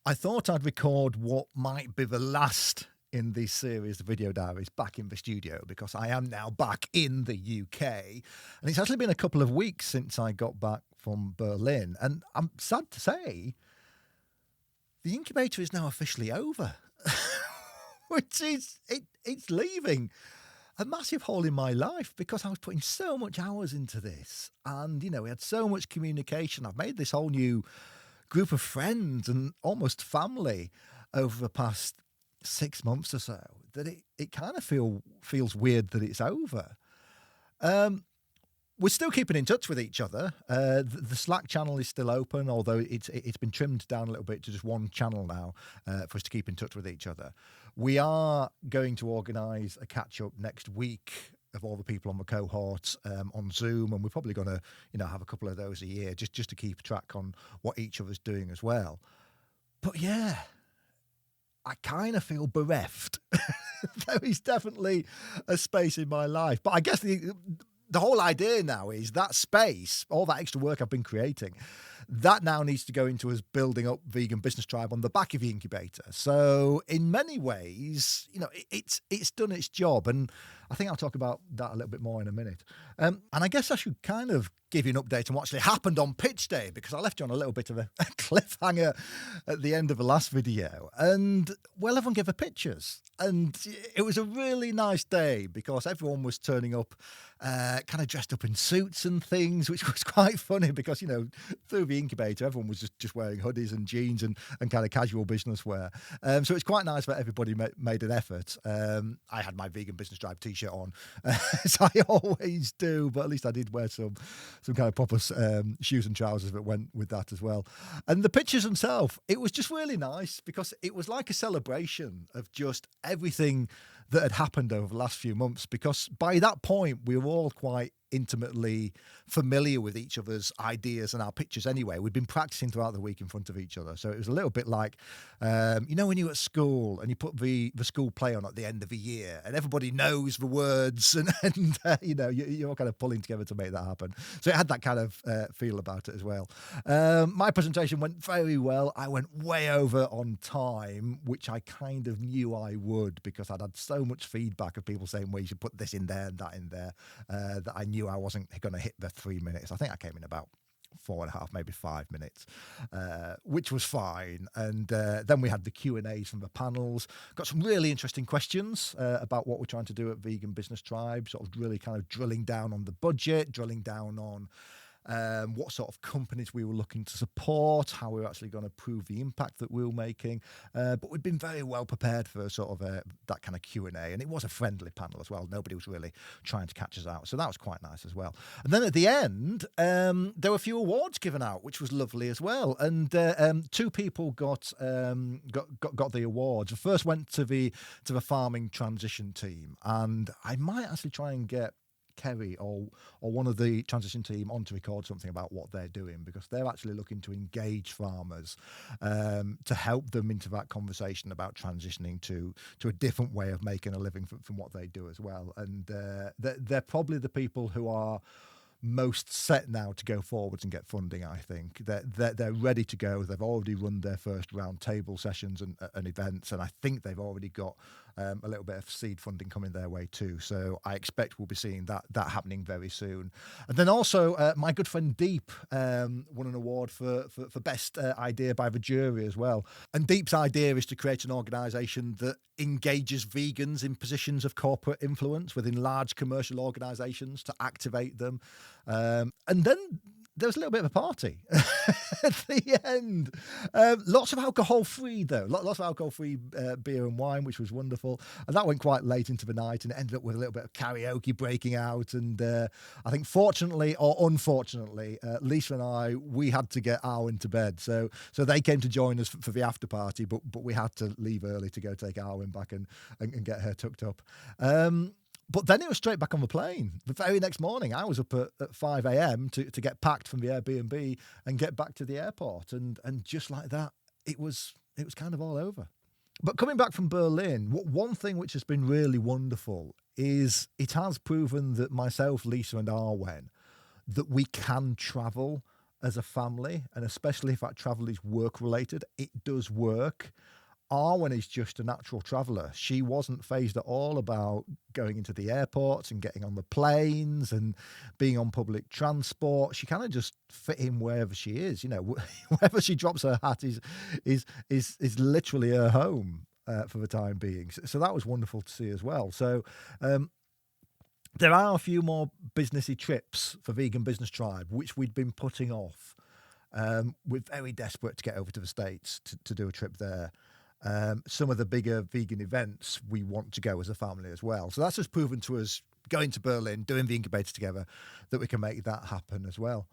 I thought I'd record what might be the last in this series of video diaries back in the studio, because I am now back in the UK. And it's actually been a couple of weeks since I got back from Berlin. And I'm sad to say, the incubator is now officially over, which is, it's leaving a massive hole in my life, because I was putting so much hours into this. And, you know, we had so much communication. I've made this whole new group of friends and almost family over the past 6 months or so, that it kind of feels weird that it's over. We're still keeping in touch with each other. The Slack channel is still open, although it's been trimmed down a little bit to just one channel now for us to keep in touch with each other. We are going to organise a catch-up next week of all the people on the cohort on Zoom, and we're probably going to, have a couple of those a year just to keep track on what each of us doing as well. But yeah, I kind of feel bereft. There is definitely a space in my life, but I guess the whole idea now is that space, all that extra work I've been creating, that now needs to go into us building up Vegan Business Tribe on the back of the incubator. So in many ways, it's done its job. And I think I'll talk about that a little bit more in a minute. And I guess I should kind of give you an update on what actually happened on pitch day, because I left you on a little bit of a cliffhanger at the end of the last video. And well, everyone gave the pictures. And it was a really nice day, because everyone was turning up kind of dressed up in suits and things, which was quite funny, because, through the incubator, everyone was just wearing hoodies and jeans and kind of casual business wear. So it's quite nice that everybody made an effort. I had my Vegan Business Tribe t-shirt on, as I always do, but at least I did wear some kind of proper shoes and trousers that went with that as well. And the pictures themselves, it was just really nice, because it was like a celebration of just everything that had happened over the last few months, because by that point we were all quite intimately familiar with each other's ideas and our pictures anyway. We'd been practicing throughout the week in front of each other. So it was a little bit like, when you were at school and you put the school play on at the end of the year and everybody knows the words and you're all kind of pulling together to make that happen. So it had that kind of feel about it as well. My presentation went very well. I went way over on time, which I kind of knew I would, because I'd had so much feedback of people saying, well, you should put this in there and that in there, that I knew I wasn't going to hit the 3 minutes. I think I came in about 4.5, maybe 5 minutes, which was fine. And then we had the Q&As from the panels. Got some really interesting questions about what we're trying to do at Vegan Business Tribe, sort of really kind of drilling down on the budget, drilling down on what sort of companies we were looking to support, how we were actually going to prove the impact that we were making. But we'd been very well prepared for sort of that kind of Q&A. And it was a friendly panel as well. Nobody was really trying to catch us out. So that was quite nice as well. And then at the end, there were a few awards given out, which was lovely as well. And 2 people got the awards. The first went to the farming transition team. And I might actually try and get Kerry or one of the transition team on to record something about what they're doing, because they're actually looking to engage farmers to help them into that conversation about transitioning to a different way of making a living from what they do as well. And they're probably the people who are most set now to go forwards and get funding. I think they're ready to go. They've already run their first round table sessions and events, and I think they've already got a little bit of seed funding coming their way too. So I expect we'll be seeing that happening very soon. And then also my good friend Deep won an award for best idea by the jury as well. And Deep's idea is to create an organisation that engages vegans in positions of corporate influence within large commercial organisations to activate them. And then there was a little bit of a party at the end. Lots of alcohol-free, though. Lots of alcohol-free beer and wine, which was wonderful. And that went quite late into the night, and it ended up with a little bit of karaoke breaking out. And I think fortunately or unfortunately, Lisa and we had to get Arwen to bed. So they came to join us for the after party, but we had to leave early to go take Arwen back and get her tucked up. But then it was straight back on the plane. The very next morning, I was up at 5 a.m. to get packed from the Airbnb and get back to the airport. And just like that, it was kind of all over. But coming back from Berlin, one thing which has been really wonderful is it has proven that myself, Lisa and Arwen, that we can travel as a family, and especially if that travel is work related, it does work. Arwen is just a natural traveller. She wasn't phased at all about going into the airports and getting on the planes and being on public transport. She kind of just fit in wherever she is. You know, wherever she drops her hat is literally her home for the time being. So that was wonderful to see as well. So there are a few more businessy trips for Vegan Business Tribe, which we'd been putting off. We're very desperate to get over to the States to do a trip there. Some of the bigger vegan events we want to go as a family as well. So that's just proven to us, going to Berlin, doing the incubator together, that we can make that happen as well.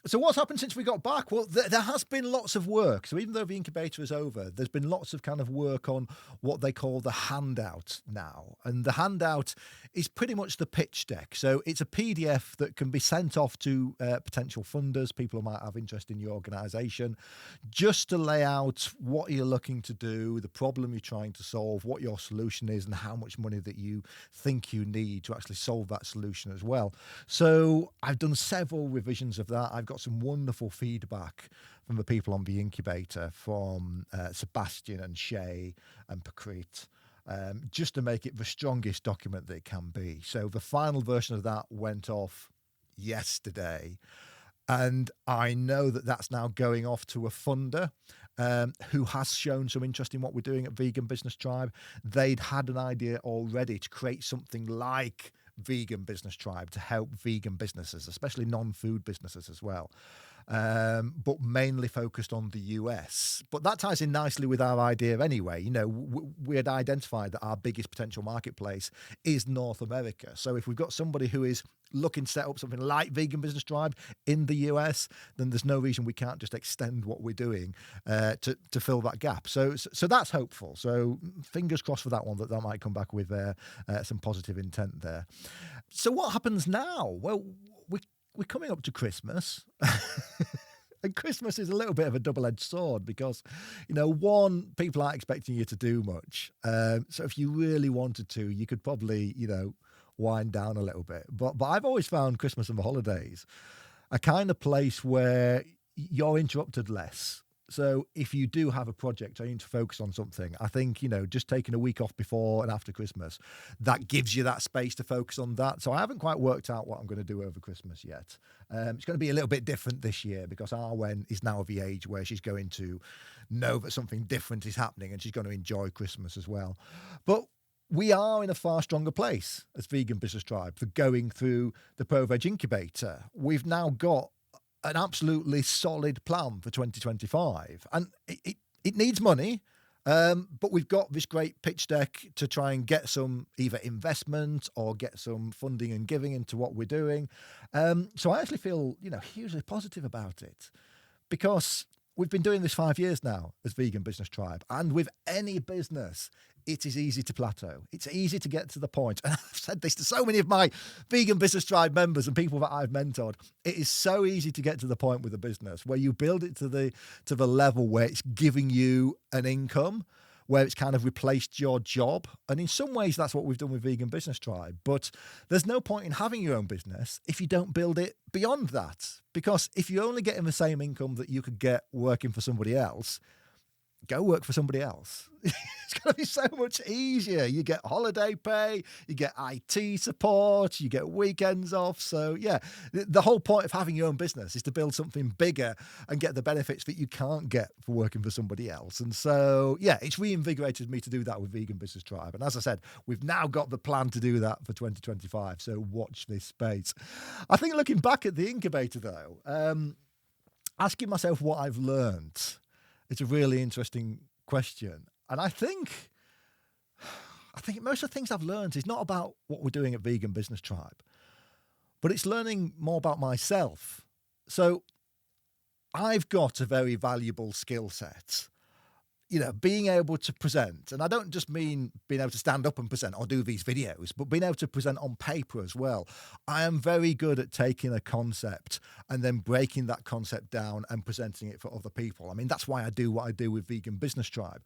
So what's happened since we got back? Well, there has been lots of work. So even though the incubator is over, there's been lots of kind of work on what they call the handout now. And the handout is pretty much the pitch deck. So it's a PDF that can be sent off to potential funders, people who might have interest in your organisation, just to lay out what you're looking to do, the problem you're trying to solve, what your solution is, and how much money that you think you need to actually solve that solution as well. So I've done several revisions of that. I've got some wonderful feedback from the people on the incubator, from Sebastian and Shay and Pakrit, just to make it the strongest document that it can be. So the final version of that went off yesterday, and I know that that's now going off to a funder who has shown some interest in what we're doing at Vegan Business Tribe. They'd had an idea already to create something like Vegan Business Tribe to help vegan businesses, especially non-food businesses as well, but mainly focused on the US. But that ties in nicely with our idea anyway. You know, we had identified that our biggest potential marketplace is North America. So if we've got somebody who is looking to set up something like Vegan Business Tribe in the US, then there's no reason we can't just extend what we're doing to fill that gap. So that's hopeful. So fingers crossed for that one, that might come back with some positive intent there. So what happens now? Well, we're coming up to Christmas. And Christmas is a little bit of a double-edged sword because, you know, one, people aren't expecting you to do much. So if you really wanted to, you could probably, you know, wind down a little bit. But I've always found Christmas and the holidays a kind of place where you're interrupted less. So if you do have a project or you need to focus on something, I think, you know, just taking a week off before and after Christmas, that gives you that space to focus on that. So I haven't quite worked out what I'm going to do over Christmas yet. It's going to be a little bit different this year because Arwen is now of the age where she's going to know that something different is happening and she's going to enjoy Christmas as well. But we are in a far stronger place as Vegan Business Tribe for going through the ProVeg incubator. We've now got an absolutely solid plan for 2025, and it needs money, but we've got this great pitch deck to try and get some either investment or get some funding and giving into what we're doing. So I actually feel, you know, hugely positive about it, because we've been doing this 5 years now as Vegan Business Tribe, and with any business, it is easy to plateau. It's easy to get to the point. And I've said this to so many of my Vegan Business Tribe members and people that I've mentored. It is so easy to get to the point with a business where you build it to the level where it's giving you an income, where it's kind of replaced your job. And in some ways, that's what we've done with Vegan Business Tribe. But there's no point in having your own business if you don't build it beyond that. Because if you're only getting the same income that you could get working for somebody else, go work for somebody else. It's going to be so much easier. You get holiday pay, you get IT support, you get weekends off. So yeah, the whole point of having your own business is to build something bigger and get the benefits that you can't get for working for somebody else. And so yeah, it's reinvigorated me to do that with Vegan Business Tribe. And as I said, we've now got the plan to do that for 2025. So watch this space. I think looking back at the incubator though, asking myself what I've learned, it's a really interesting question. And I think most of the things I've learned is not about what we're doing at Vegan Business Tribe, but it's learning more about myself. So I've got a very valuable skill set, you know, being able to present. And I don't just mean being able to stand up and present or do these videos, but being able to present on paper as well. I am very good at taking a concept and then breaking that concept down and presenting it for other people. I mean, that's why I do what I do with Vegan Business Tribe.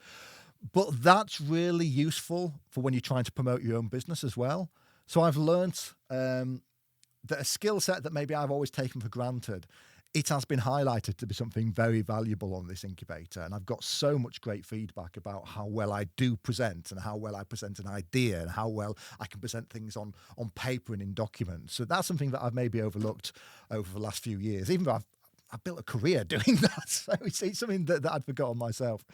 But that's really useful for when you're trying to promote your own business as well. So I've learned that a skill set that maybe I've always taken for granted it has been highlighted to be something very valuable on this incubator. And I've got so much great feedback about how well I do present and how well I present an idea and how well I can present things on paper and in documents. So that's something that I've maybe overlooked over the last few years, even though I've built a career doing that. So it's something that I'd forgotten myself.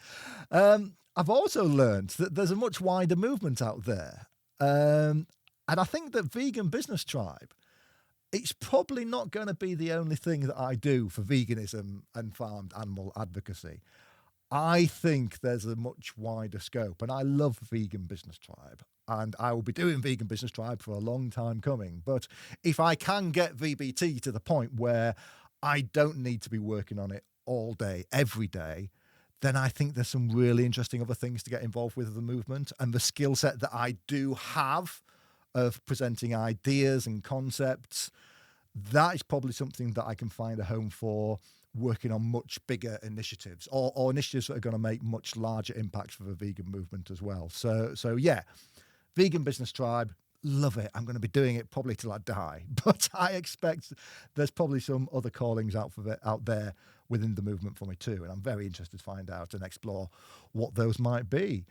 I've also learned that there's a much wider movement out there. And I think that Vegan Business Tribe, it's probably not going to be the only thing that I do for veganism and farmed animal advocacy. I think there's a much wider scope, and I love Vegan Business Tribe, and I will be doing Vegan Business Tribe for a long time coming. But if I can get VBT to the point where I don't need to be working on it all day, every day, then I think there's some really interesting other things to get involved with the movement, and the skill set that I do have of presenting ideas and concepts, that is probably something that I can find a home for working on much bigger initiatives or initiatives that are going to make much larger impacts for the vegan movement as well. So yeah, Vegan Business Tribe, love it. I'm going to be doing it probably till I die, but I expect there's probably some other callings out there within the movement for me too. And I'm very interested to find out and explore what those might be.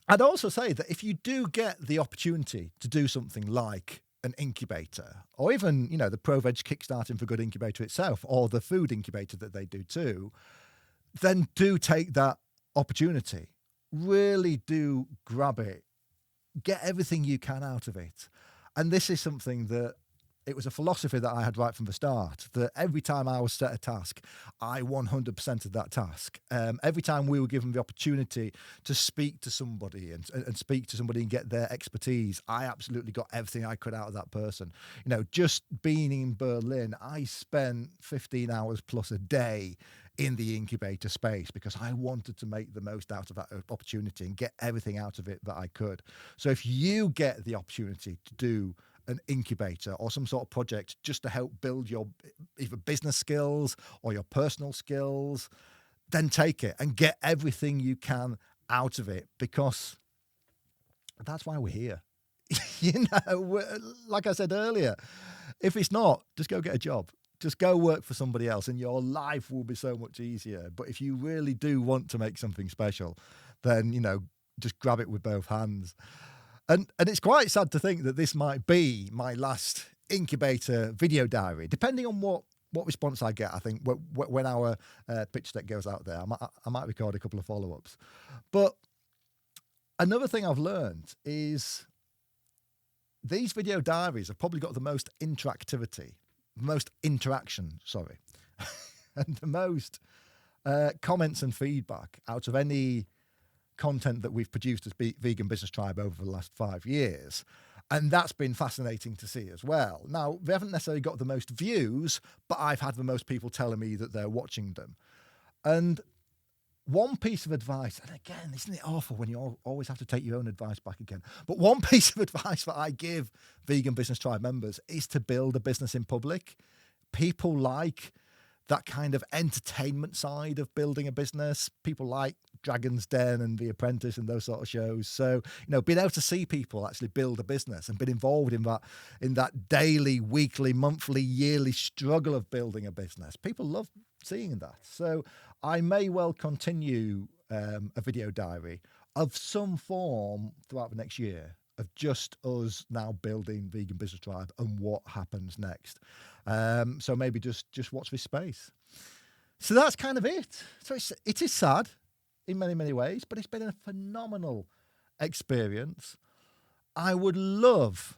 I'd also say that if you do get the opportunity to do something like an incubator, or even, the ProVeg Kickstarting For Good incubator itself, or the food incubator that they do too, then do take that opportunity. Really do grab it. Get everything you can out of it. And this is something that it was a philosophy that I had right from the start, that every time I was set a task, I 100% of that task. Every time we were given the opportunity to speak to somebody and speak to somebody and get their expertise, I absolutely got everything I could out of that person. Just being in Berlin, I spent 15 hours plus a day in the incubator space because I wanted to make the most out of that opportunity and get everything out of it that I could. So if you get the opportunity to do an incubator or some sort of project just to help build your either business skills or your personal skills, then take it and get everything you can out of it, because that's why we're here. Like I said earlier, if it's not, just go get a job. Just go work for somebody else and your life will be so much easier. But if you really do want to make something special, then, just grab it with both hands. And it's quite sad to think that this might be my last incubator video diary, depending on what response I get. I think when our pitch deck goes out there, I might record a couple of follow-ups. But another thing I've learned is these video diaries have probably got the most interaction, and the most comments and feedback out of any content that we've produced as Vegan Business Tribe over the last 5 years. And that's been fascinating to see as well. Now, they haven't necessarily got the most views, but I've had the most people telling me that they're watching them. And one piece of advice, and again, isn't it awful when you always have to take your own advice back again? But one piece of advice that I give Vegan Business Tribe members is to build a business in public. People like that kind of entertainment side of building a business. People like Dragon's Den and The Apprentice and those sort of shows. So, being able to see people actually build a business and been involved in that daily, weekly, monthly, yearly struggle of building a business, people love seeing that. So I may well continue a video diary of some form throughout the next year of just us now building Vegan Business Tribe and what happens next. So maybe just watch this space. So that's kind of it. So it is sad in many, many ways, but it's been a phenomenal experience. I'd love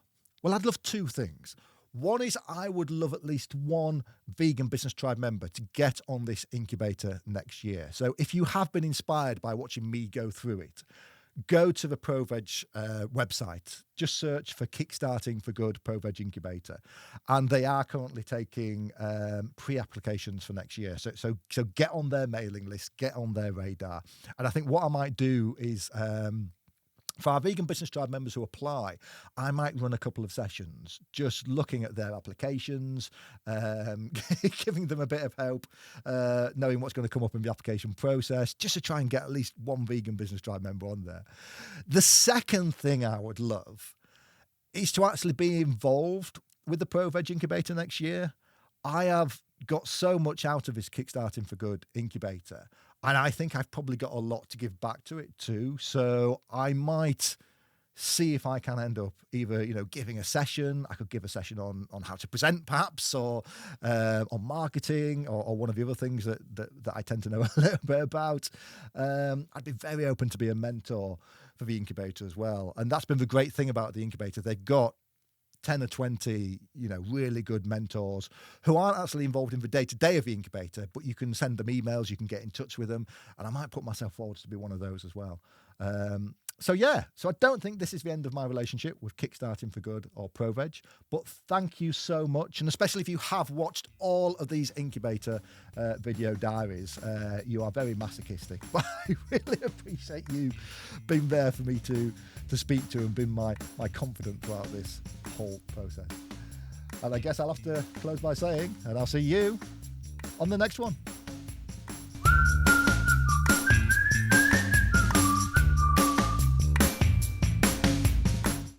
two things. One is I would love at least one Vegan Business Tribe member to get on this incubator next year. So if you have been inspired by watching me go through it, go to the ProVeg website, just search for Kickstarting For Good ProVeg Incubator. And they are currently taking pre-applications for next year. So get on their mailing list, get on their radar. And I think what I might do is, for our Vegan Business Tribe members who apply, I might run a couple of sessions just looking at their applications, giving them a bit of help, knowing what's going to come up in the application process, just to try and get at least one Vegan Business Tribe member on there. The second thing I would love is to actually be involved with the ProVeg Incubator next year. I have got so much out of this Kickstarting for Good incubator, and I think I've probably got a lot to give back to it too. So I might see if I can end up either, giving a session. I could give a session on how to present, perhaps, or on marketing, or one of the other things that I tend to know a little bit about. I'd be very open to be a mentor for the incubator as well. And that's been the great thing about the incubator. They've got 10 or 20, really good mentors who aren't actually involved in the day-to-day of the incubator, but you can send them emails, you can get in touch with them, and I might put myself forward to be one of those as well. So I don't think this is the end of my relationship with Kickstarting for Good or ProVeg, but thank you so much. And especially if you have watched all of these incubator video diaries, you are very masochistic, but I really appreciate you being there for me to speak to and being my confidant throughout this whole process. And I guess I'll have to close by saying, and I'll see you on the next one.